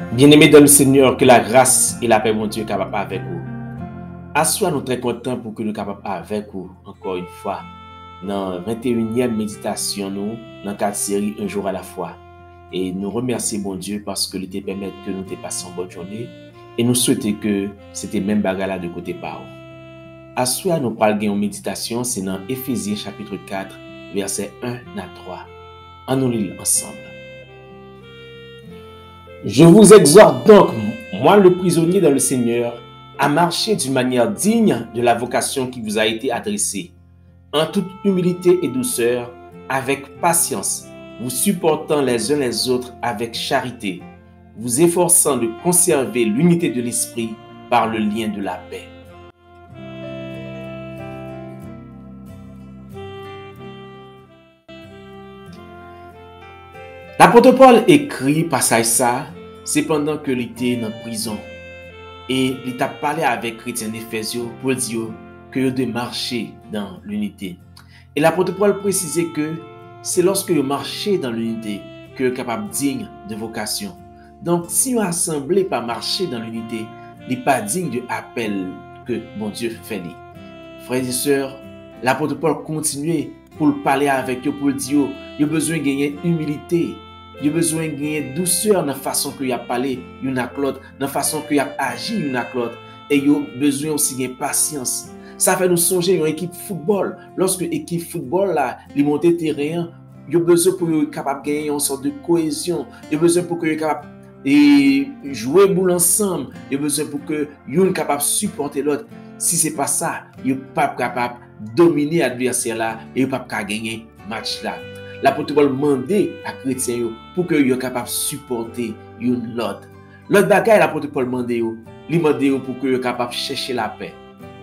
Bien-aimés dans le Seigneur, que la grâce et la paix, mon Dieu, capable avec vous. Assois nous très contents pour que nous capables avec vous, encore une fois, dans la 21e méditation, nous, dans la série Un jour à la fois. Et nous remercions, bon Dieu, parce que il te permet que nous te passions une bonne journée. Et nous souhaitons que c'était même bagarre de côté par vous. Assois nous parlons en méditation, c'est dans Éphésiens chapitre 4, versets 1 à 3. En nous lire ensemble. Je vous exhorte donc, moi le prisonnier dans le Seigneur, à marcher d'une manière digne de la vocation qui vous a été adressée, en toute humilité et douceur, avec patience, vous supportant les uns les autres avec charité, vous efforçant de conserver l'unité de l'esprit par le lien de la paix. L'apôtre Paul écrit passage ça, c'est pendant que il était dans la prison. Et il a parlé avec les chrétiens d'Éphésiens pour dire que ils de marcher dans l'unité. Et l'apôtre Paul précisait que c'est lorsque vous marchez dans l'unité que vous êtes capable digne de vocation. Donc, si vous assemblez pas marcher dans l'unité, il n'est pas digne de l'appel que mon Dieu fait. Frères et sœurs, l'apôtre Paul continue pour parler avec eux, pour dire qu'il a besoin de gagner humilité. Il a besoin de gagner douceur dans la façon qu'il a parlé une à l'autre, dans la façon qu'il a agi une à l'autre. Et il a besoin aussi de patience. Ça fait nous songer à une équipe football. Lorsque l'équipe football là, il monte terrain, il a besoin pour être capable de gagner une sorte de cohésion. Il a besoin pour que être capable de jouer boule ensemble. Il a besoin pour que soit capable de supporter l'autre. Si ce n'est pas ça, il n'est pas capable de dominer l'adversaire là et il n'est pas capable de gagner le match là. L'apôtre Paul demandait à les chrétiens pour qu'ils soient capables de supporter l'autre. L'autre bagaille, l'apôtre Paul demandait pour qu'ils soient capables de chercher la paix.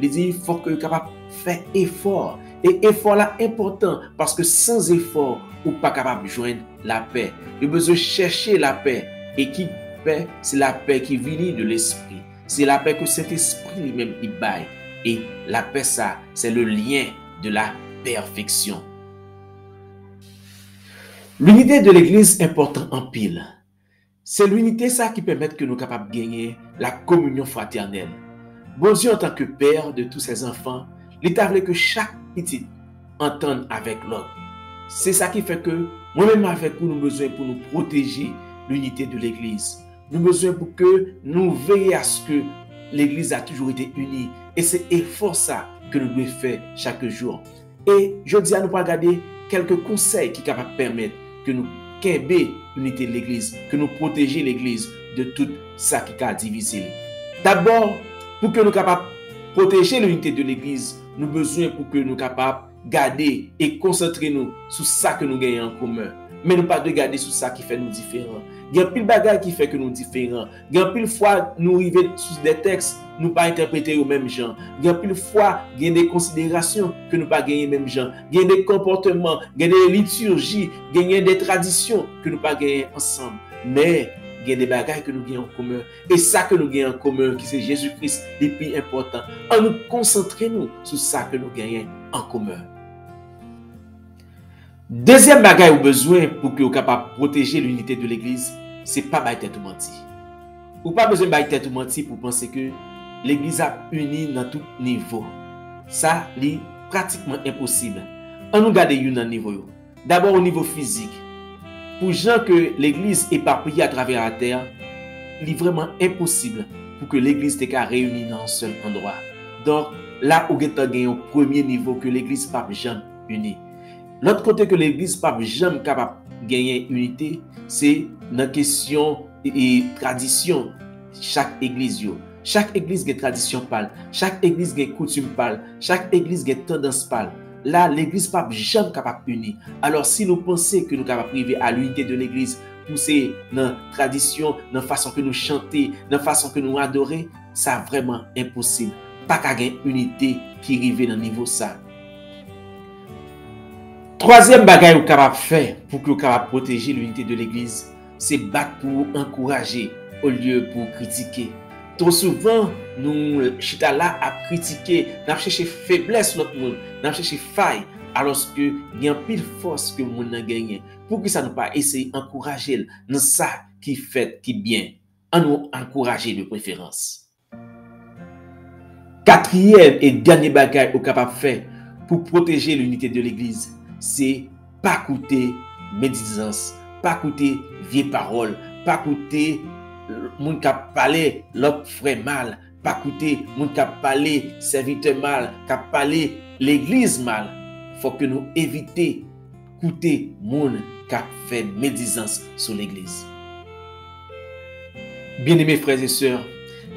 Il dit qu'il faut qu'ils soient capables de faire effort. Et effort là important parce que sans effort, on n'est pas capable de joindre la paix. Il a besoin de chercher la paix. Et qui paix, c'est la paix qui vient de l'esprit. C'est la paix que cet esprit lui-même il baille. Et la paix, ça, c'est le lien de la perfection. L'unité de l'Église est importante en pile. C'est l'unité ça qui permet que nous soyons capables de gagner la communion fraternelle. Bon Dieu, en tant que père de tous ses enfants, l'État veut que chaque petit entende avec l'autre. C'est ça qui fait que moi-même avec vous, nous avons besoin pour nous protéger l'unité de l'Église. Nous avons besoin pour que nous veillions à ce que l'Église a toujours été unie. Et c'est effort ça que nous devons faire chaque jour. Et je dis à nous regarder quelques conseils qui sont capables de permettre que nous québé l'unité de l'Église, que nous protéger l'Église de tout ça qui a divisé. D'abord, pour que nous soyons capables de protéger l'unité de l'Église, nous avons besoin pour que nous soyons capables de garder et concentrer nous sur ça que nous gagnons en commun. Mais nous pas de garder sur ça qui fait nous différents. Il y a pile de bagages qui fait que nous différents. Il y a pile fois nous arrivons sur des textes, nous pas interpréter au même genre. Il y a pile fois il y a des considérations que nous pas gagner même genre. Il y a des comportements, il y a des liturgies, il y a des traditions que nous pas gagner ensemble. Mais il y a des bagages que nous gagnons en commun. Et ça que nous gagnons en commun, qui c'est Jésus-Christ, le plus important. En nous concentrer nous sur ça que nous gagnons en commun. Deuxième bagage au besoin pour que vous capable de protéger l'unité de l'Église, c'est pas bailler tête ou menti. Ou pas besoin de bailler tête ou menti pour penser que l'Église a uni dans tout niveau. Ça, c'est pratiquement impossible. On nous garde un niveau. D'abord au niveau physique. Pour gens que l'Église est éparpillée à travers la terre, il est vraiment impossible pour que l'Église soit réunie dans un seul endroit. Donc, là où vous avez un premier niveau que l'Église n'est pas jamais unie. L'autre côté que l'Église n'est pas jamais capable de gagner unité, c'est dans la question et tradition. Chaque Église, chaque Église a une tradition pâle, chaque Église a une coutume pâle, chaque Église a une tendance pâle. Là, l'Église n'est pas jamais capable d'unir. Alors, si nous pensons que nous sommes capables d'arriver à l'unité de l'Église, pousser dans la tradition, dans la façon que nous chantons, dans la façon que nous adorons, c'est vraiment impossible. Pas qu'à une unité qui arrive dans le niveau ça. Troisième bagage que vous capable de faire pour que vous capable protéger l'unité de l'Église, c'est battre pour encourager au lieu pour critiquer. Trop souvent, nous chita là à critiquer, nous chercher faiblesse notre monde, nous chercher faille, alors que il y a pile force que le monde a gagné. Pour que ça nous pas essayer d'encourager dans ça qui fait qui bien. en nous encourager de préférence. Quatrième et dernier bagage qu'on est capable de faire pour protéger l'unité de l'Église, c'est pas écouter médisance, pas écouter vieilles paroles, pas écouter moun qui parler l'autre frère mal, pas écouter moun qui parler serviteur mal, qui parler l'Église mal. Faut que nous éviter écouter moun qui fait médisance sur l'Église. Bien-aimés frères et sœurs,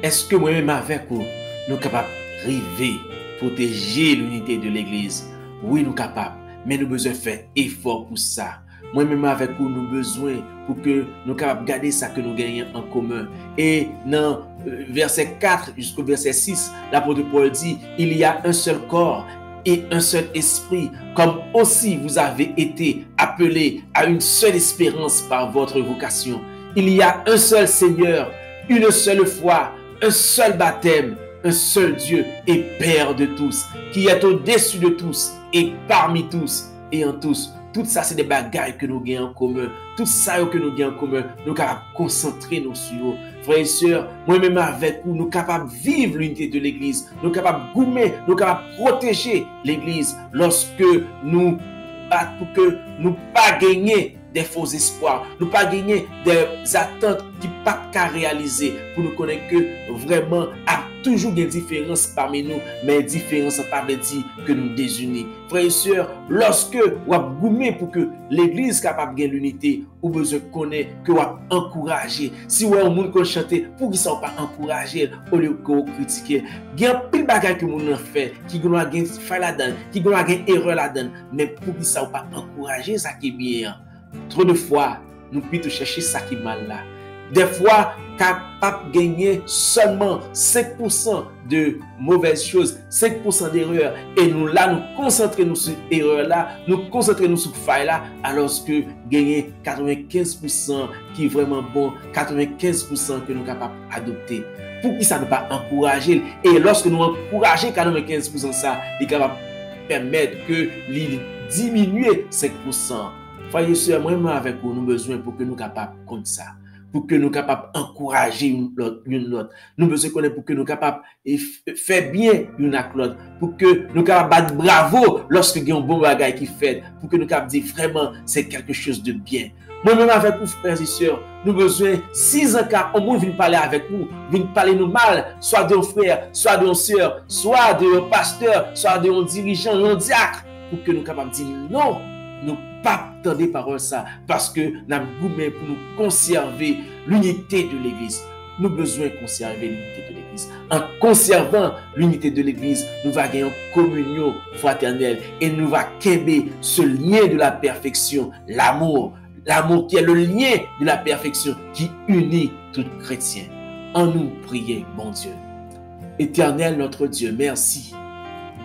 est-ce que moi-même avec vous, nous sommes capables de rêver, protéger l'unité de l'Église? Oui, nous sommes capables, mais nous avons besoin de faire effort pour ça. Moi-même avec vous, nous avons besoin pour que nous soyons capables de garder ça que nous gagnons en commun. Et dans verset 4 jusqu'au verset 6, l'apôtre Paul dit, il y a un seul corps et un seul esprit, comme aussi vous avez été appelés à une seule espérance par votre vocation. Il y a un seul Seigneur, une seule foi, un seul baptême, un seul Dieu et Père de tous, qui est au-dessus de tous et parmi tous et en tous. Tout ça, c'est des bagailles que nous gagnons en commun. Tout ça que nous gagnons en commun, nous sommes capables de concentrer nos sur. Frères et sœurs, moi-même avec vous, nous sommes capables de vivre l'unité de l'Église. Nous sommes capables de gommer, nous sommes capables de protéger l'Église lorsque nous pour que nous pas gagner des faux espoirs, nous pas gagner des attentes qui ne pas qu'à réaliser pour nous connaître que vraiment a toujours des différences parmi nous, mais différences ne pas dire que nous désunis. Frères et sœurs, lorsque vous avez goumé pour que l'Église soit capable de gagner l'unité, vous besoin de connaître que vous avez encouragé. Si vous avez un monde qui chante, pour qu'ils ne soient pas encouragés au lieu que vous critiquez. Il y a pile de bagages que vous avez fait, qui ont gagné faille là-dedans, qui ont gagné erreur là-dedans, mais pour qu'ils ne soient pas encouragés, ça qui est bien. Trop de fois, nous pouvons chercher ça qui est mal là. Des fois, capable de gagner seulement 5% de mauvaises choses, 5% d'erreurs. Et nous là, nous concentrons sur l'erreur là, nous concentrons sur faille là, alors que gagner 95% qui est vraiment bon, 95% que nous sommes capables d'adopter. Pour que ça ne pas encourager. Et lorsque nous encourageons 95% ça, il est capable de permettre que l'il diminue 5%. Frères et sœurs, moi-même avec vous, nous avons besoin pour que nous soyons capables comme ça. Pour que nous soyons capables d'encourager une l'autre. Nous avons besoin pour que nous soyons capables de faire bien une avec l'autre. Pour que nous soyons capables de battre bravo lorsque il y a un bon bagage qui fait. Pour que nous soyons capables de dire vraiment c'est quelque chose de bien. Moi-même avec vous, frères et sœurs, nous avons besoin, si un cas, au moins vient parler avec nous, vient parler nous mal, soit de nos frères, soit de nos sœurs, soit de nos pasteurs, soit de nos dirigeants, de nos diacres, pour que nous soyons capables de dire non, nous pas attendre des paroles ça parce que nous avons goûté pour nous conserver l'unité de l'Église. Nous avons besoin de conserver l'unité de l'Église. En conservant l'unité de l'Église, nous allons gagner une communion fraternelle et nous allons créer ce lien de la perfection, l'amour. L'amour qui est le lien de la perfection qui unit tout chrétien. En nous prier, bon Dieu. Éternel notre Dieu, merci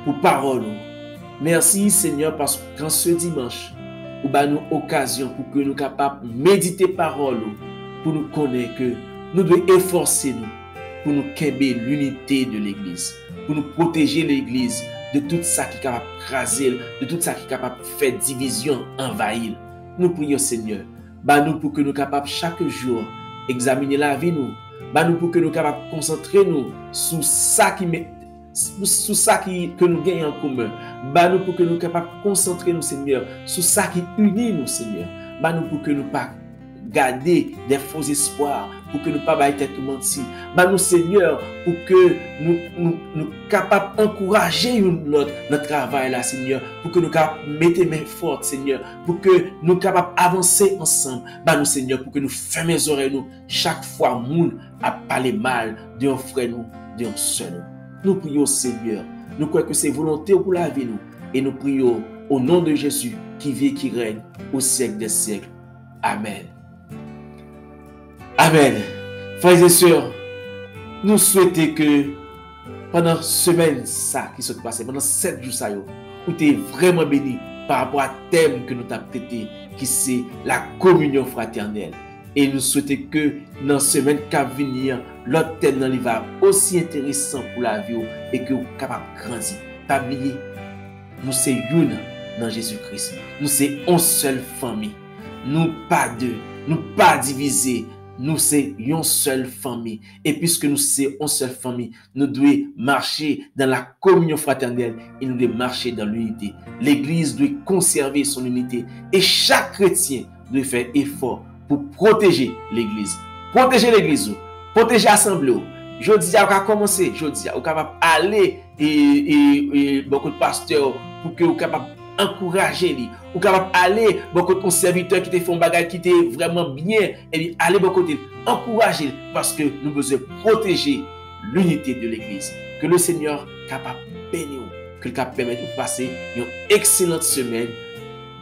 pour parole. Merci Seigneur parce qu'en ce dimanche, nous avons une occasion pour que nous soyons capables de méditer parole, pour nous connaître que nous devons efforcer nous, pour nous créer l'unité de l'Église, pour nous protéger l'Église de tout ça qui est capable de craser, de tout ça qui est capable de faire division, envahir. Nous prions Seigneur, nous pour que nous soyons capables chaque jour examiner la vie nous, nous pour que nous soyons capables de concentrer nous sur ça qui que nous gagnons en commun. Nous pour que nous soyons capables de concentrer nous Seigneur sur ça qui unit nous Seigneur. Nous pour que nous pas garder des faux espoirs, pour que nous pas bailler tout mentir. Nous Seigneur pour que nous capables d'encourager l'autre dans le travail là Seigneur, pour que nous capables mettre les mains fortes Seigneur, pour que nous capables d'avancer ensemble. Nous Seigneur pour que nous fermions les oreilles nous chaque fois monde a parlé mal d'un frère nous, d'un seul. Nous prions Seigneur, nous croyons que c'est volonté pour la vie nous et nous prions au nom de Jésus qui vit et qui règne au siècle des siècles. Amen. Amen. Frères et sœurs, nous souhaitons que pendant semaine ça qui s'est passé, pendant 7 jours ça, vous êtes vraiment bénis par rapport à thème que nous avons traité, qui c'est la communion fraternelle. Et nous souhaitons que dans la semaine qui va venir, l'autre thème va aussi intéressant pour la vie et que vous soyez capable de grandir. Pas oublier, nous sommes une dans Jésus-Christ. Nous sommes une seule famille. Nous pas deux, nous pas divisés. nous c'est une seule famille. Et puisque nous c'est une seule famille, nous devons marcher dans la communion fraternelle et nous devons marcher dans l'unité. L'Église doit conserver son unité et chaque chrétien doit faire effort pour protéger l'Église. Protéger l'Église, protéger l'Assemblée. Je dis à commencer, je dis à capable aller et beaucoup de pasteurs pour que vous capable encourager lui, ou capable aller beaucoup de serviteurs qui te font bagage qui te vraiment bien et bien aller beaucoup de encourager parce que nous devons protéger l'unité de l'église. Que le Seigneur capable bénir, que le capable permettre de passer une excellente semaine.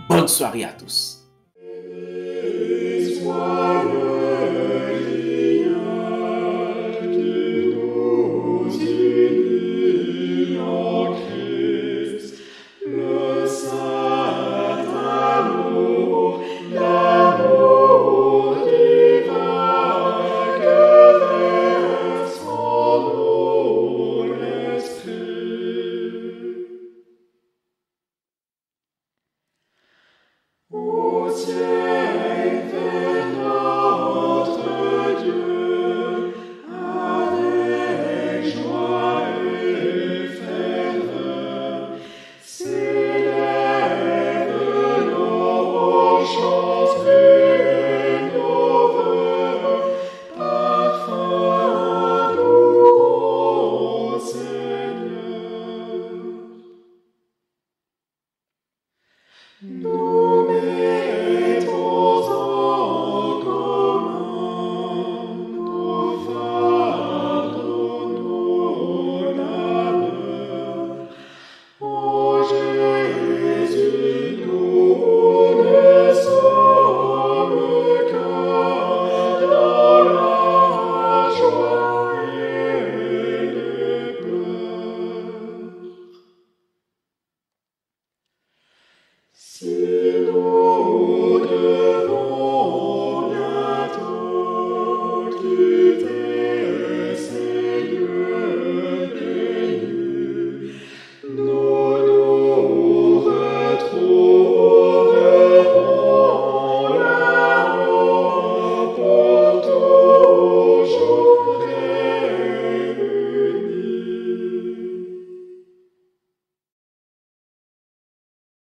Bonne soirée à tous. Si nous